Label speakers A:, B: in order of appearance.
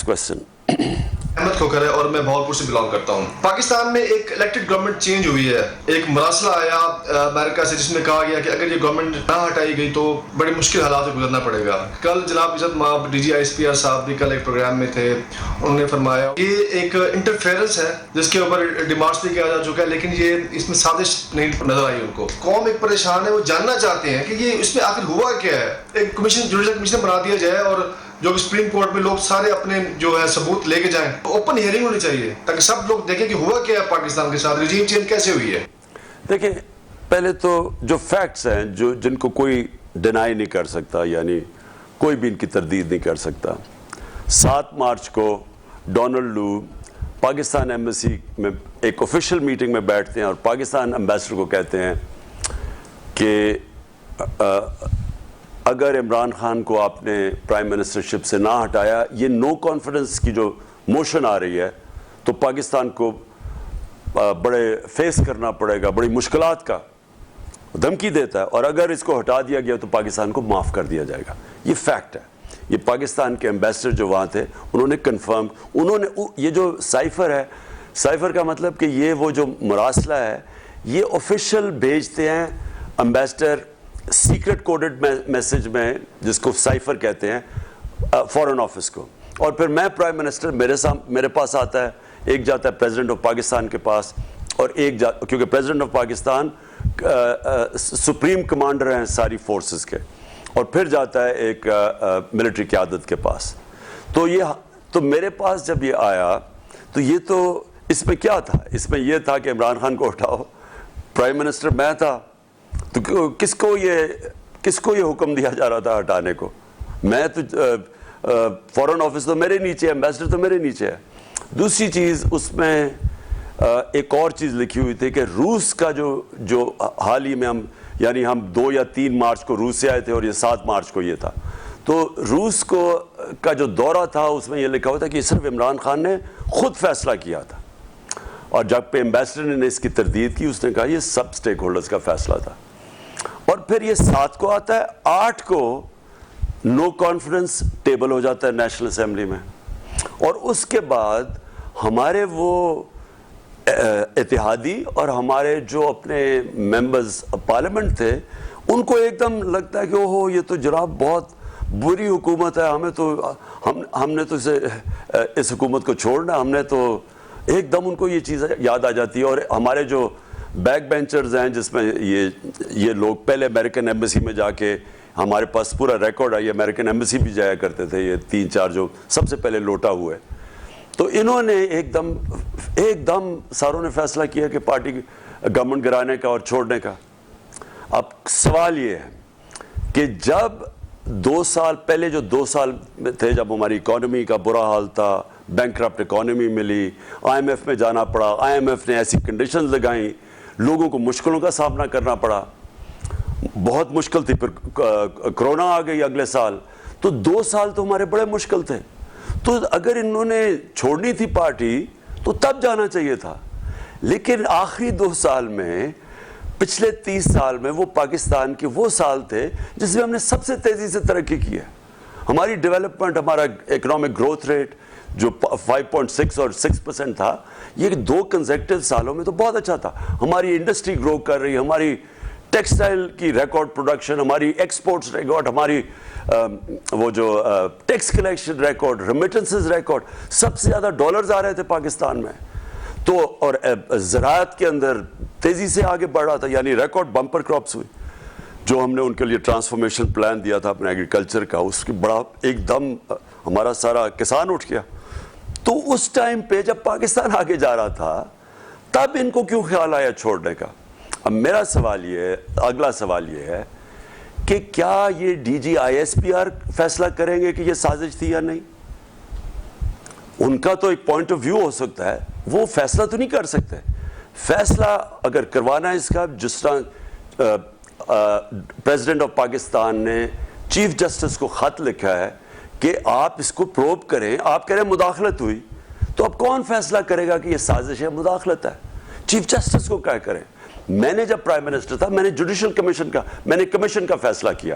A: Next question.
B: Ahmad Khokhar ہے اور میں بھاولپور سے بلانگ کرتا ہوں. پاکستان میں ایک الیکٹڈ گورنمنٹ چینج ہوئی ہے, ایک مراسلہ آیا امریکہ سے جس میں کہا گیا کہ اگر یہ گورنمنٹ نہ ہٹائی گئی تو بڑے مشکل حالات سے گزرنا پڑے گا. کل جناب عزت مآب D G I S P R صاحب بھی کل ایک پروگرام میں تھے, انہوں نے فرمایا یہ ایک انٹرفیئرنس ہے جس کے اوپر ڈیمانڈس بھی کیا جا چکا ہے, لیکن یہ اس میں سازش نہیں نظر آئی ان کو. قوم ایک پریشان ہے, وہ جاننا چاہتے ہیں کہ یہ اس میں آخر ہوا کیا ہے. ایک کمیشن جوڈیشل کمیشن بنا دیا جائے اور جو سپریم کورٹ میں لوگ سارے اپنے جو ہے ثبوت لے کے جائیں, اوپن ہیئرنگ ہونی چاہیے تاکہ سب لوگ دیکھیں کہ ہوا کیا ہے پاکستان کے ساتھ, رجیم چینج کیسے ہوئی ہے.
A: دیکھیں, پہلے تو جو فیکٹس ہیں جن کو کوئی ڈینائی نہیں کر سکتا, یعنی کوئی بھی ان کی تردید نہیں کر سکتا. 7 مارچ کو ڈونلڈ لو پاکستان ایمبیسی میں ایک آفیشیل میٹنگ میں بیٹھتے ہیں اور پاکستان امبیسڈر کو کہتے ہیں کہ اگر عمران خان کو آپ نے پرائم منسٹرشپ سے نہ ہٹایا, یہ نو کانفیڈنس کی جو موشن آ رہی ہے تو پاکستان کو بڑے فیس کرنا پڑے گا, بڑی مشکلات کا دھمکی دیتا ہے, اور اگر اس کو ہٹا دیا گیا تو پاکستان کو معاف کر دیا جائے گا. یہ فیکٹ ہے. یہ پاکستان کے امبیسڈر جو وہاں تھے انہوں نے کنفرم, انہوں نے یہ جو سائفر ہے, سائفر کا مطلب کہ یہ وہ جو مراسلہ ہے یہ آفیشیل بھیجتے ہیں امبیسڈر سیکرٹ کوڈڈ میسج میں, جس کو سائفر کہتے ہیں, فارن آفس کو, اور پھر میں پرائم منسٹر میرے پاس آتا ہے, ایک جاتا ہے پریزیڈنٹ آف پاکستان کے پاس, اور ایک کیونکہ president of Pakistan supreme commander ہیں ساری فورسز کے, اور پھر جاتا ہے ایک ملٹری قیادت کے پاس. تو میرے پاس جب یہ آیا تو یہ تو اس میں کیا تھا, اس میں یہ تھا کہ عمران خان کو ہٹاؤ, پرائم منسٹر میں تھا, تو کس کو یہ حکم دیا جا رہا تھا ہٹانے کو؟ میں تو فورن آفس تو میرے نیچے ہے, امبیسڈر تو میرے نیچے ہے. دوسری چیز اس میں ایک اور چیز لکھی ہوئی تھی کہ روس کا جو حال ہی میں ہم 2 یا 3 مارچ کو روس سے آئے تھے اور یہ 7 مارچ کو یہ تھا, تو روس کا جو دورہ تھا اس میں یہ لکھا ہوا تھا کہ صرف عمران خان نے خود فیصلہ کیا تھا, اور جب پہ امبیسڈر نے اس کی تردید کی اس نے کہا یہ سب سٹیک ہولڈرز کا فیصلہ تھا. اور پھر یہ 7 کو آتا ہے, 8 کو نو کانفیڈنس ٹیبل ہو جاتا ہے نیشنل اسمبلی میں, اور اس کے بعد ہمارے وہ اتحادی اور ہمارے جو اپنے ممبرز پارلیمنٹ تھے ان کو ایک دم لگتا ہے کہ اوہو یہ تو جناب بہت بری حکومت ہے, ہم نے تو اس حکومت کو چھوڑنا, ہم نے تو ایک دم ان کو یہ چیز یاد آ جاتی ہے. اور ہمارے جو بیک بینچرز ہیں جس میں یہ لوگ پہلے امریکن ایمبیسی میں جا کے, ہمارے پاس پورا ریکارڈ ہے, یہ امریکن ایمبیسی بھی جایا کرتے تھے, یہ 3-4 جو سب سے پہلے لوٹا ہوئے, تو انہوں نے ایک دم ساروں نے فیصلہ کیا کہ پارٹی گورنمنٹ گرانے کا اور چھوڑنے کا. اب سوال یہ ہے کہ جب 2 سال پہلے جو 2 سال تھے جب ہماری اکانومی کا برا حال تھا, بینکرپٹ اکانومی ملی, آئی ایم ایف میں جانا پڑا, آئی ایم ایف نے ایسی کنڈیشنز لگائیں, لوگوں کو مشکلوں کا سامنا کرنا پڑا, بہت مشکل تھی, پھر کرونا آ گئی اگلے سال, تو 2 سال تو ہمارے بڑے مشکل تھے. تو اگر انہوں نے چھوڑنی تھی پارٹی تو تب جانا چاہیے تھا, لیکن آخری 2 سال میں, پچھلے 30 سال میں وہ پاکستان کے وہ سال تھے جس میں ہم نے سب سے تیزی سے ترقی کی ہے. ہماری ڈیولپمنٹ, ہمارا اکنامک گروتھ ریٹ جو 5.6 اور 6% تھا, یہ 2 کنزیکٹیو سالوں میں تو بہت اچھا تھا. ہماری انڈسٹری گرو کر رہی ہے, ہماری ٹیکسٹائل کی ریکارڈ پروڈکشن, ہماری ایکسپورٹس ریکارڈ, ہماری وہ جو tax collection record, remittances record, سب سے زیادہ ڈالرز آ رہے تھے پاکستان میں. تو اور زراعت کے اندر تیزی سے آگے بڑھ رہا تھا, یعنی ریکارڈ بمپر کراپس ہوئی جو ہم نے ان کے لیے ٹرانسفارمیشن پلان دیا تھا اپنے ایگریکلچر کا, اس کی بڑا ایک دم ہمارا سارا کسان اٹھ گیا. تو اس ٹائم پہ جب پاکستان آگے جا رہا تھا تب ان کو کیوں خیال آیا چھوڑنے کا؟ اب میرا سوال یہ, اگلا سوال یہ ہے کہ کیا یہ D G I S P R فیصلہ کریں گے کہ یہ سازش تھی یا نہیں؟ ان کا تو ایک پوائنٹ آف ویو ہو سکتا ہے, وہ فیصلہ تو نہیں کر سکتے. فیصلہ اگر کروانا ہے اس کا, جس طرح پریزیڈنٹ آف پاکستان نے چیف جسٹس کو خط لکھا ہے کہ آپ اس کو پروب کریں, آپ کہہ رہے ہیں مداخلت ہوئی, تو اب کون فیصلہ کرے گا کہ یہ سازش ہے, مداخلت ہے؟ چیف جسٹس کو کیا کریں. میں نے جب پرائم منسٹر تھا میں نے جوڈیشل کمیشن کا, میں نے کمیشن کا فیصلہ کیا,